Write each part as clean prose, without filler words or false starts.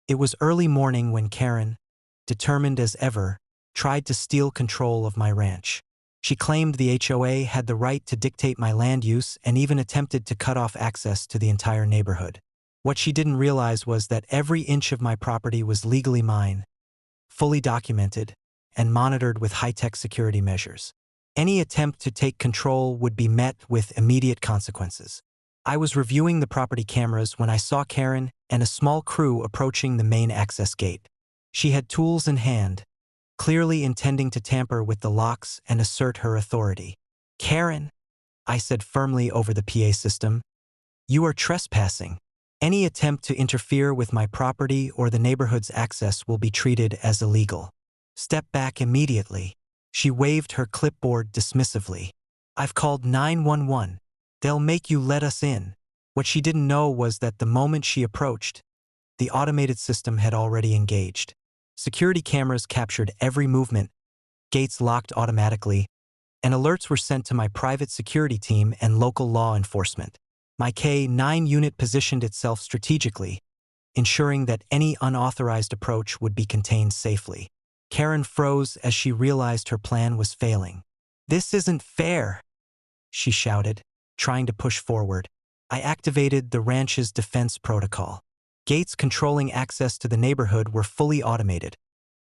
It was early morning when Karen, determined as ever, tried to steal control of my ranch. She claimed the HOA had the right to dictate my land use and even attempted to cut off access to the entire neighborhood. What she didn't realize was that every inch of my property was legally mine, fully documented, and monitored with high-tech security measures. Any attempt to take control would be met with immediate consequences. I was reviewing the property cameras when I saw Karen and a small crew approaching the main access gate. She had tools in hand, clearly intending to tamper with the locks and assert her authority. "Karen," I said firmly over the PA system, "you are trespassing. Any attempt to interfere with my property or the neighborhood's access will be treated as illegal. Step back immediately." She waved her clipboard dismissively. "I've called 911. They'll make you let us in." What she didn't know was that the moment she approached, the automated system had already engaged. Security cameras captured every movement, gates locked automatically, and alerts were sent to my private security team and local law enforcement. My K-9 unit positioned itself strategically, ensuring that any unauthorized approach would be contained safely. Karen froze as she realized her plan was failing. "This isn't fair," she shouted, trying to push forward. I activated the ranch's defense protocol. Gates controlling access to the neighborhood were fully automated,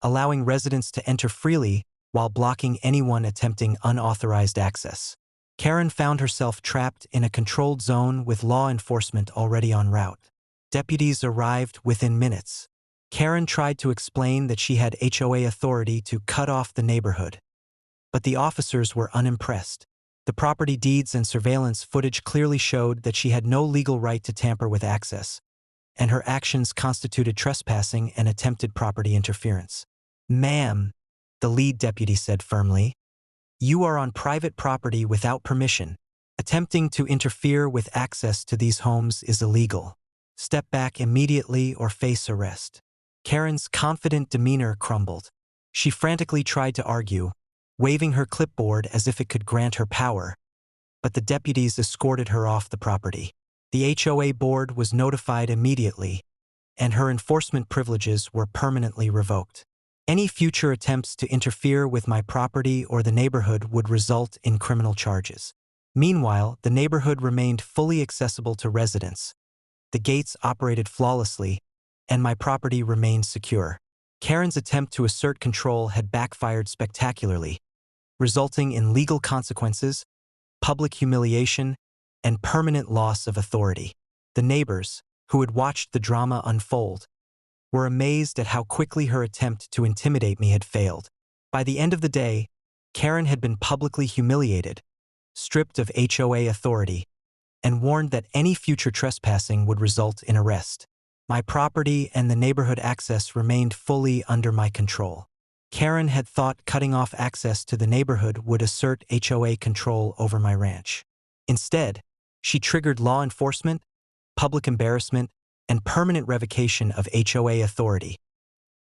allowing residents to enter freely while blocking anyone attempting unauthorized access. Karen found herself trapped in a controlled zone with law enforcement already en route. Deputies arrived within minutes. Karen tried to explain that she had HOA authority to cut off the neighborhood, but the officers were unimpressed. The property deeds and surveillance footage clearly showed that she had no legal right to tamper with access, and her actions constituted trespassing and attempted property interference. "Ma'am," the lead deputy said firmly, "you are on private property without permission. Attempting to interfere with access to these homes is illegal. Step back immediately or face arrest." Karen's confident demeanor crumbled. She frantically tried to argue, waving her clipboard as if it could grant her power, but the deputies escorted her off the property. The HOA board was notified immediately, and her enforcement privileges were permanently revoked. Any future attempts to interfere with my property or the neighborhood would result in criminal charges. Meanwhile, the neighborhood remained fully accessible to residents. The gates operated flawlessly, and my property remained secure. Karen's attempt to assert control had backfired spectacularly, resulting in legal consequences, public humiliation, and permanent loss of authority. The neighbors, who had watched the drama unfold, were amazed at how quickly her attempt to intimidate me had failed. By the end of the day, Karen had been publicly humiliated, stripped of HOA authority, and warned that any future trespassing would result in arrest. My property and the neighborhood access remained fully under my control. Karen had thought cutting off access to the neighborhood would assert HOA control over my ranch. Instead, she triggered law enforcement, public embarrassment, and permanent revocation of HOA authority,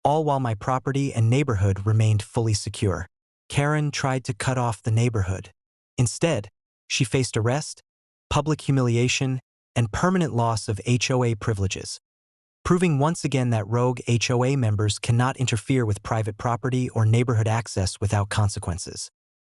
all while my property and neighborhood remained fully secure. Karen tried to cut off the neighborhood. Instead, she faced arrest, public humiliation, and permanent loss of HOA privileges, proving once again that rogue HOA members cannot interfere with private property or neighborhood access without consequences.